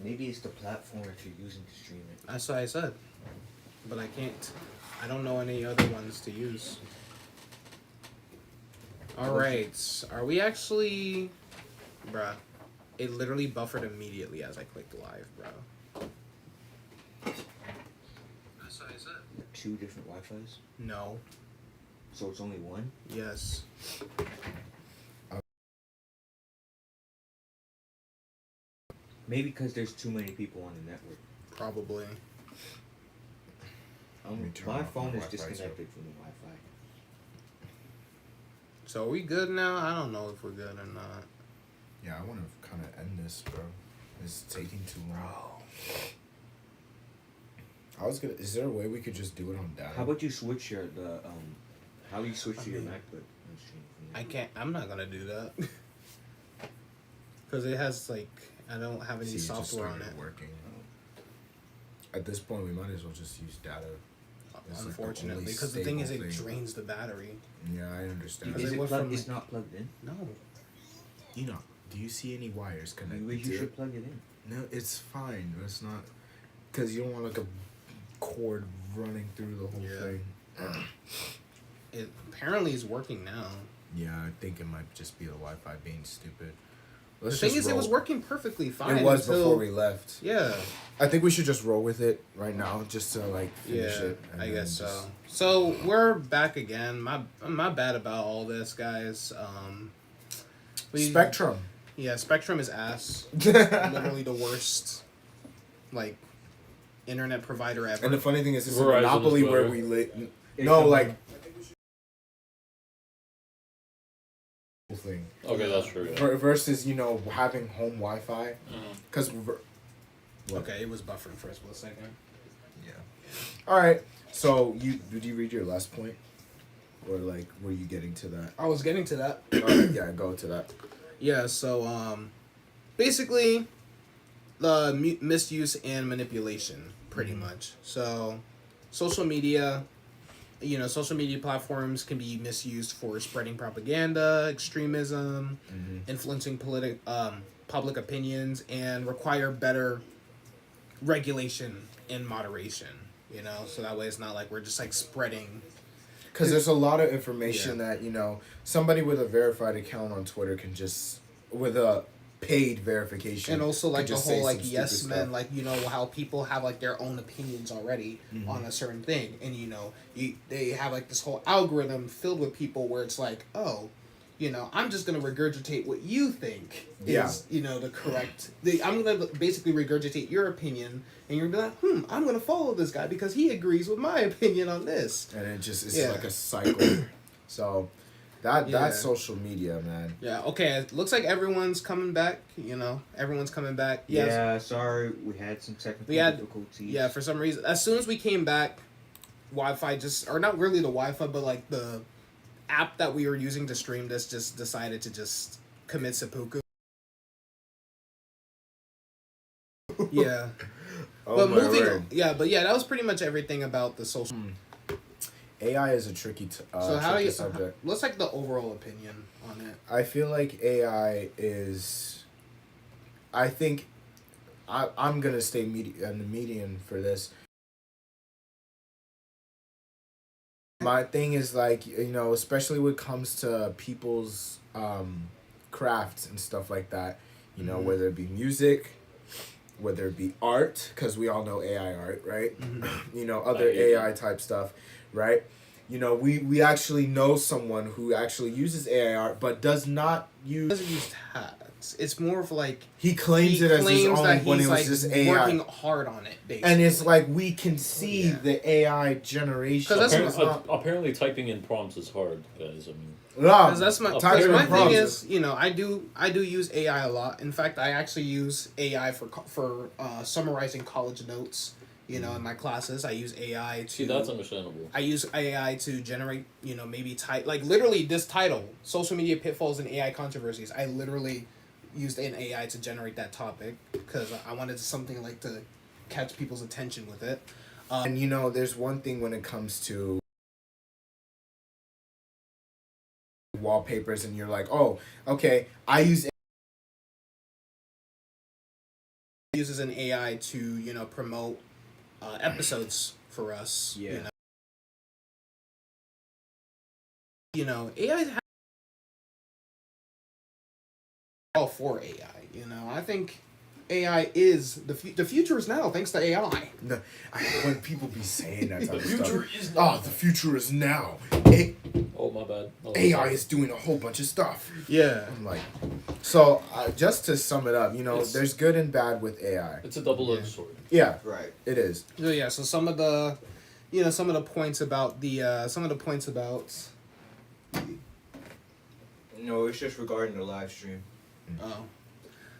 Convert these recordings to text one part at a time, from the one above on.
Maybe it's the platform that you're using to stream it. That's what I said. But I can't. I don't know any other ones to use. Alright. Are we actually... Bruh. It literally buffered immediately as I clicked live, bro. That's what I said. 2 different Wi-Fis? No. So it's only one? Yes. Maybe because there's too many people on the network. Probably. My phone is disconnected from the Wi-Fi. So are we good now? I don't know if we're good or not. Yeah, I want to kind of end this, bro. It's taking too long. I was gonna. Is there a way we could just do it on data? How about you switch your how do you switch to your MacBook? I can't. I'm not gonna do that because it has like I don't have any software on it. Working. At this point, we might as well just use data. It's Unfortunately, because the thing is, it drains the battery. Yeah, I understand. It's not plugged in. No. You know, do you see any wires connected? You should plug it in. No, it's fine. It's not because you don't want like a cord running through the whole thing. It apparently is working now. Yeah, I think it might just be the Wi-Fi being stupid. The thing is, it was working perfectly fine. It was before we left. Yeah. I think we should just roll with it right now, just to like finish it. I guess so. So we're back again. My bad about all this, guys. Spectrum. Yeah, Spectrum is ass. Literally the worst, like, internet provider ever. And the funny thing is, it's a Verizon monopoly where we live. No, like. Thing. Okay, that's true. Yeah. Versus, having home Wi-Fi. Because. Okay, it was buffering for a split second. Yeah. All right. So did you read your last point, or like were you getting to that? I was getting to that. Yeah, go to that. Yeah. So basically, the misuse and manipulation, pretty much. So, social media. Social media platforms can be misused for spreading propaganda, extremism, influencing public opinions, and require better regulation and moderation. So that way it's not like we're just like spreading. Because there's a lot of information that somebody with a verified account on Twitter can just with a paid verification, and also like the whole like yes men, like how people have like their own opinions already on a certain thing, and they have like this whole algorithm filled with people where it's like, oh, I'm just gonna regurgitate what you think is the correct. I'm gonna basically regurgitate your opinion, and you're gonna be like, I'm gonna follow this guy because he agrees with my opinion on this, and it just is like a cycle. So. That's social media, man. Yeah, okay. It looks like everyone's coming back, Everyone's coming back. Yes. Yeah, sorry. We had some technical difficulties. Yeah, for some reason. As soon as we came back, Wi-Fi or not really the Wi-Fi, but like the app that we were using to stream this just decided to just commit seppuku. Yeah. But moving on. Yeah, that was pretty much everything about the social... AI is a tricky subject. What's like the overall opinion on it? I feel like AI is. I think I'm gonna stay in the median for this. My thing is like especially when it comes to people's crafts and stuff like that. Whether it be music, whether it be art, because we all know AI art, right? Other AI type stuff. Right, we actually know someone who actually uses AI art, but doesn't use tags. It's more of like he claims it as his own when it was just AI. Working hard on it, basically. And it's like we can see the AI generation. Apparently, typing in prompts is hard, guys. I mean, that's my thing is I do use AI a lot. In fact, I actually use AI for summarizing college notes. In my classes, I use AI to... See, that's understandable. I use AI to generate, maybe like literally this title, Social Media Pitfalls and AI Controversies. I literally used an AI to generate that topic because I wanted something like to catch people's attention with it. And there's one thing when it comes to wallpapers and you're like, oh, okay, I use uses an AI to promote episodes for us. Yeah. AI all for AI. I think AI is the future is now thanks to AI. No, when people be saying that type The of future stuff, is now. the future is now. Oh, my bad. Oh, AI sorry. is doing a whole bunch of stuff. Yeah. I'm like, so just to sum it up, It's- there's good and bad with AI. It's a double-edged Yeah. sword. Yeah, Right. it is. So yeah. So some of the points about No, it's just regarding the live stream. Oh.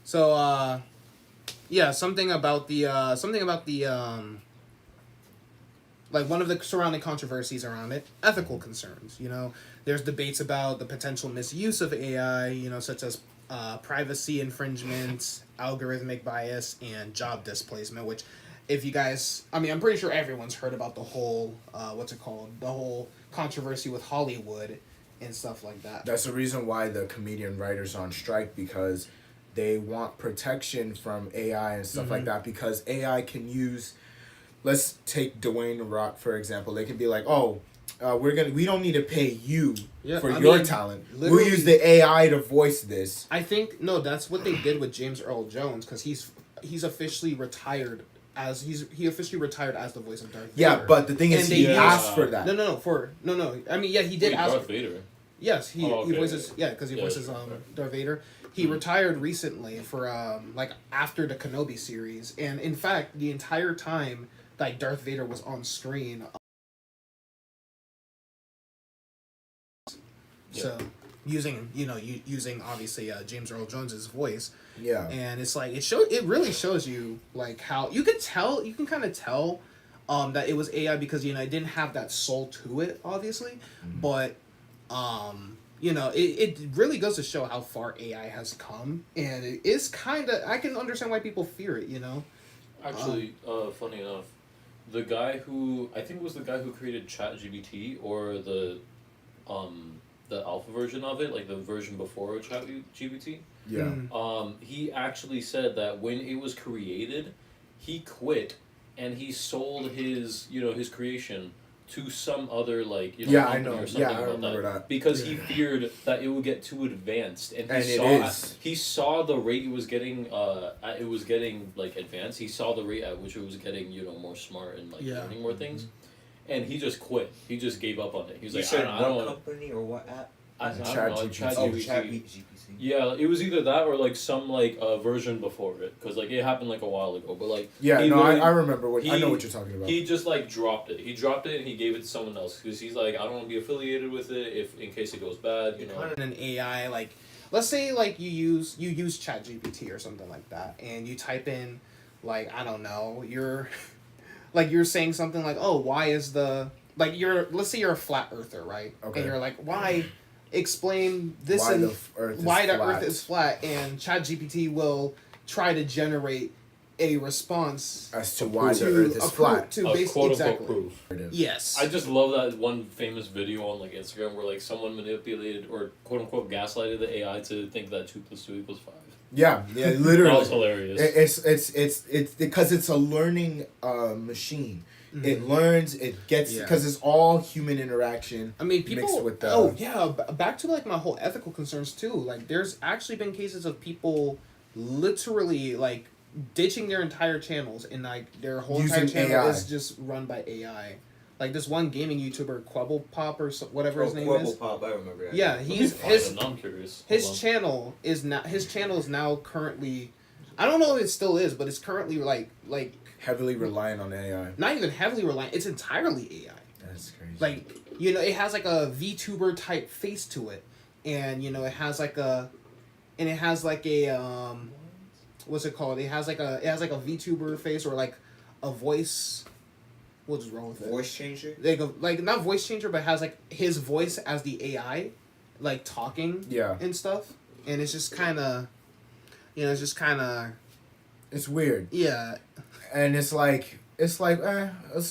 So yeah, something about the like one of the surrounding controversies around it, ethical concerns. There's debates about the potential misuse of AI, such as privacy infringement, algorithmic bias, and job displacement, which if you guys, I'm pretty sure everyone's heard about the whole the whole controversy with Hollywood and stuff like that. That's the reason why the comedian writers are on strike, because they want protection from AI and stuff like that, because AI can use, let's take Dwayne The Rock for example. They can be like, oh, we don't need to pay you for your talent. We'll literally- use the AI to voice this. I think that's what they did with James Earl Jones, because he's officially retired as he officially retired as the voice of Darth Vader. Yeah, but the thing is, And he they asked used- for that. No. I mean, yeah, he did Wait, ask. Darth Vader. Yes, he okay. voices because he Yeah, voices sure. Darth Vader. He retired recently for like after the Kenobi series, and in fact, the entire time that Darth Vader was on screen. So using using obviously James Earl Jones's voice, Yeah. and it's like it really shows you like how you can kind of tell that it was AI because it didn't have that soul to it obviously, but it really goes to show how far AI has come, and it is kind of, I can understand why people fear it. Actually, funny enough, the guy who I think was the guy who created ChatGPT, or the alpha version of it, like the version before ChatGPT. Yeah. He actually said that when it was created, he quit and he sold his creation to some other Yeah, I company know. or something Yeah, I about remember that. because he feared that it would get too advanced, and And he it saw is. he saw the rate it was getting like advanced. He saw the rate at which it was getting more smart and learning more things, and he just quit. He just gave up on it. He was You like, said I don't what want. company or what app? I don't know. ChatGPT. Oh, ChatGPT. ChatGPT. Yeah, it was either that or some version before it, because it happened a while ago. But Yeah, he no, literally- I remember I know he- what you're talking about. He just dropped it. He dropped it and he gave it to someone else because he's like, I don't want to be affiliated with it if in case it goes bad. An AI, like let's say you use ChatGPT or something like that, and you type in I don't know, you're you're saying something like, oh, why is the let's say you're a flat earther, right? Okay. And you're like, why explain this Why and the Earth is why the flat. Earth is flat, and ChatGPT will try to generate a response As to why the to Earth is approve- flat. to Of base quote exactly. unquote proof. Yes. I just love that one famous video on Instagram where someone manipulated or quote unquote gaslighted the AI to think that 2 + 2 = 5. Yeah, literally. That was hilarious. It's because it's a learning machine. Mhm. It learns, it gets, Yeah. because it's all human interaction. I mean, people. mixed with the- Oh yeah, back to my whole ethical concerns too. There's actually been cases of people literally ditching their entire channels, and their whole entire Using channel AI. is just run by AI. This one gaming YouTuber, Quibble Pop or whatever his name Quibble is. Pop, I remember that. Yeah, Let me he's find him, I'm curious. Hold on. his channel is now currently, I don't know if it still is, but it's currently Heavily reliant on AI. not even heavily reliant. It's entirely AI. That's crazy. It has a VTuber type face to it, and it has a what's it called? It has a VTuber face, or a voice. What's wrong with it? Voice changer? Not voice changer, but has his voice as the AI, talking Yeah. and stuff, and it's just kind of, It's weird. yeah. And it's it's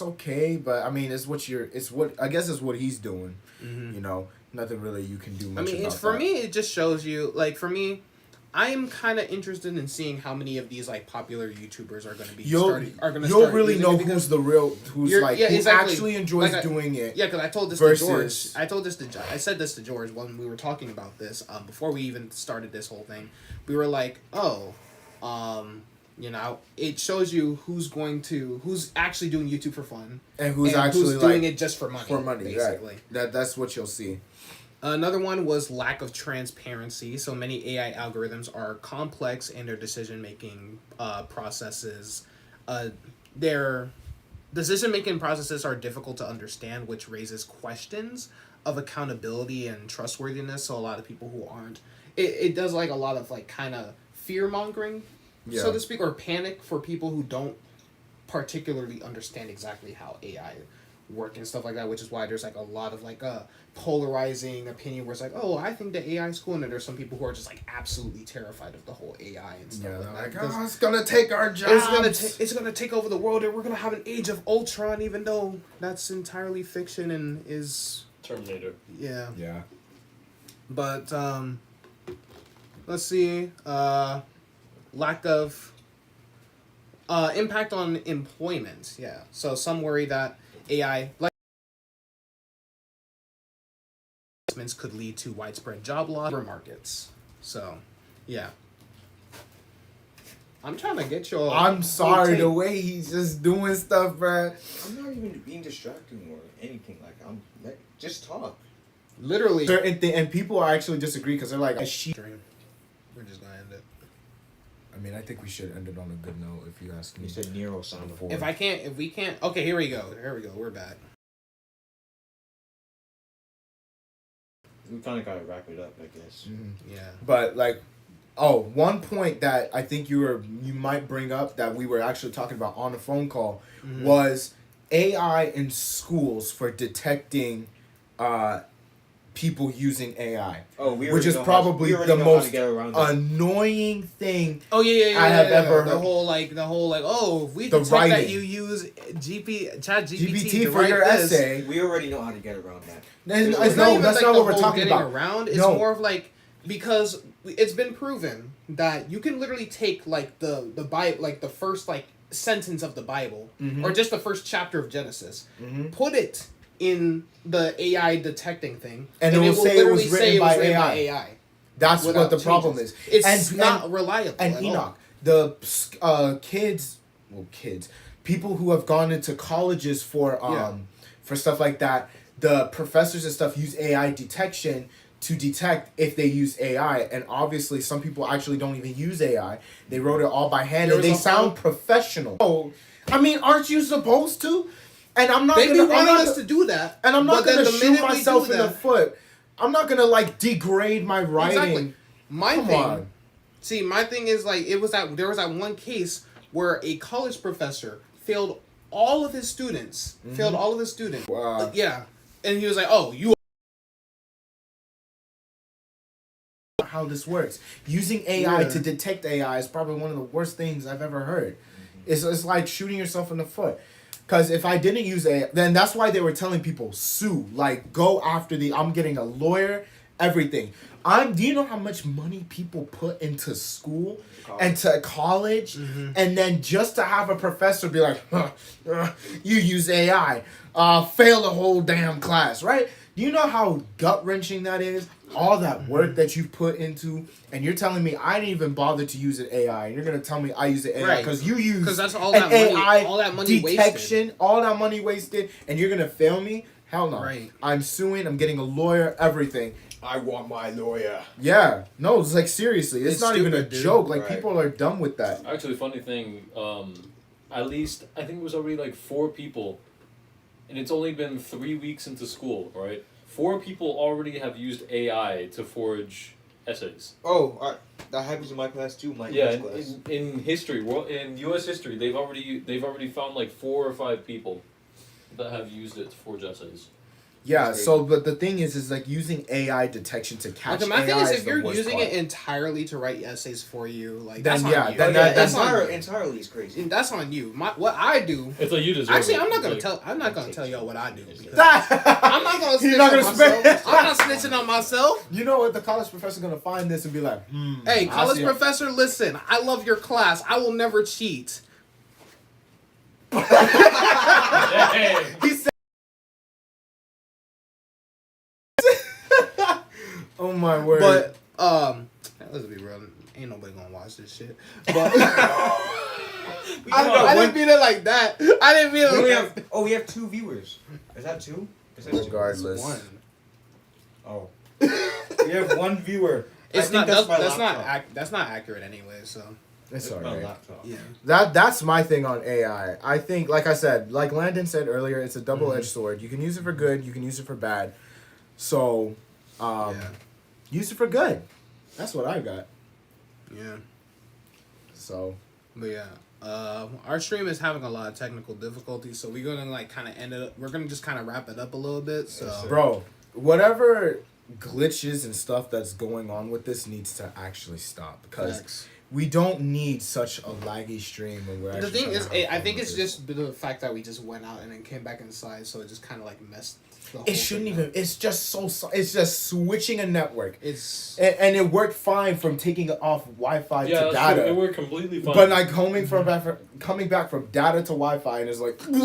okay, but I mean, I guess it's what he's doing. Mm-hmm. Nothing really you can do much I mean, about it's for that. me. It just shows you, for me, I'm kind of interested in seeing how many of these like popular YouTubers are going to be You'll really know who's the real, who actually enjoys doing it. Yeah, because I told this to George. I said this to George when we were talking about this before we even started this whole thing. We were like, it shows you who's actually doing YouTube for fun and who's actually doing it just for money. For money, basically. Right. That's what you'll see. Another one was lack of transparency. So many AI algorithms are complex in their decision-making processes. Their decision-making processes are difficult to understand, which raises questions of accountability and trustworthiness. So a lot of people who aren't... It does like a lot of like kind of fear-mongering, so to speak, or panic for people who don't particularly understand exactly how AI work and stuff like that, which is why there's like a lot of like polarizing opinion where it's like, oh, I think the AI is cool, and then there's some people who are just like absolutely terrified of the whole AI and stuff like that. Oh, it's gonna take our jobs. It's gonna take over the world, and we're gonna have an age of Ultron, even though that's entirely fiction and is Terminator. Yeah. Yeah. But let's see. Lack of impact on employment. Yeah. So some worry that AI could lead to widespread job loss in markets. So, yeah. I'm trying to get your... I'm sorry, the way he's just doing stuff, bruh. I'm not even being distracting or anything. Just talk. Literally. And people actually disagree because they're like, we're just gonna end it. I mean, I think we should end it on a good note, if you ask me. You said Nero sound before. If we can't... Okay, here we go. We're back. We kind of gotta wrap it up, I guess. Yeah. But like, one point that I think you might bring up that we were actually talking about on the phone call was AI in schools for detecting people using AI. Oh, which is probably the most annoying thing. Oh yeah. I have ever heard. The whole if we detect that you use ChatGPT for your essay. We already know how to get around that. That's not what we're talking about. Around. It's more of like, because it's been proven that you can literally take like the Bible, like the first like sentence of the Bible, or just the first chapter of Genesis, put it in the AI detecting thing, and it will say it was written by AI. That's what the problem is. It's not reliable. And Enoch, the people who have gone into colleges for stuff like that, the professors and stuff use AI detection to detect if they use AI, and obviously some people actually don't even use AI. They wrote it all by hand, and they sound professional. Oh, I mean, aren't you supposed to? And I'm not gonna want us to do that. And I'm not gonna shoot myself in the foot. I'm not gonna like degrade my writing. Exactly. My thing is like there was that one case where a college professor failed all of his students. Wow. Yeah. And he was like, "Oh, you." How this works. Using AI to detect AI is probably one of the worst things I've ever heard. It's like shooting yourself in the foot. Because if I didn't use AI, then that's why they were telling people, sue. Like, go after I'm getting a lawyer, everything. Do you know how much money people put into school and to college? And then just to have a professor be like, you use AI, fail the whole damn class, right? Do you know how gut-wrenching that is? All that work that you put into, and you're telling me I didn't even bother to use an AI, and you're going to tell me I use an AI because you use that's all that AI all that money detection, wasted. All that money wasted, and you're going to fail me? Hell no. Right. I'm suing, I'm getting a lawyer, everything. I want my lawyer. Yeah. No, it's like, seriously. It's not stupid, even a joke. Like, people are dumb with that. Actually, funny thing, at least, I think it was already like 4 people, and it's only been 3 weeks into school, right? 4 people already have used AI to forge essays. Oh, that happens in my class too. In history, in U.S. history, they've already found like 4 or 5 people that have used it to forge essays. Yeah, That's so but the thing is like using AI detection to catch Like, my AI thing is, is if the you're worst using part. it entirely to write essays for you, like Then that's yeah, on you. then that's on you. entirely is crazy. That's on you. What I do. It's like you deserve Actually, it. I'm not gonna Like, tell. I'm not gonna tell y'all what I do. Because I'm I'm not gonna snitch He's not on gonna myself. spend. I'm not snitching on myself. You know what? The college professor's gonna find this and be like, Hey, I college see- professor, listen. I love your class. I will never cheat. Dang. He said. Oh my word! But let's be real. Ain't nobody gonna watch this shit. But I didn't mean it like that. I didn't mean it. We Like have we have 2 viewers. Is that 2? Is that 2? regardless, one. Oh. We have 1 viewer. It's I not. think That's not accurate anyway. So it's my alright. laptop. yeah. That's my thing on AI. I think, like I said, like Landon said earlier, it's a double-edged sword. You can use it for good. You can use it for bad. So, Yeah. use it for good. That's what I got. Yeah. So, But yeah, our stream is having a lot of technical difficulties, so we're gonna like kind of end it up. We're gonna just kind of wrap it up a little bit. So Yes, sir. bro, whatever glitches and stuff that's going on with this needs to actually stop because Facts. we don't need such a laggy stream when we're The actually thing trying is, to have I fun think with it's this. just the fact that we just went out and then came back inside, so it just kind of like messed. The whole It shouldn't thing even. up. It's just it's just switching a network, It's and it worked fine from taking it off Wi-Fi Yeah, to that's data. true. It worked completely fine. But like coming back from data to Wi-Fi and it's like and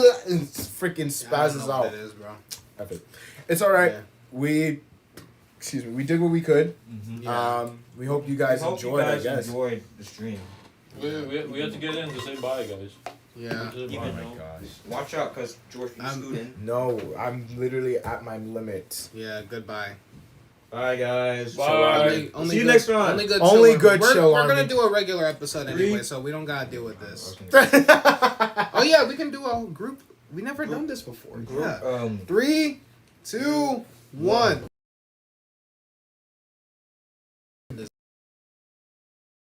freaking I don't spazzes know out. what it is, bro. F it. It's all right. Yeah. We did what we could. Yeah. We hope you guys I hope enjoyed. you guys I guess. enjoyed the stream. We have to get in to say bye, guys. Yeah. We just- Even Oh my though- gosh. Watch out, cause George can I'm- scoot in. No, I'm literally at my limit. Yeah. Goodbye. Bye guys. Bye. Only See you good- next time. Only good. Only chill. good we're, chill We're on gonna me. do a regular episode 3, anyway, so we don't gotta deal with this. Okay. Oh yeah, we can do a group. We never done this before. Yeah. 3, 3, 2, 1.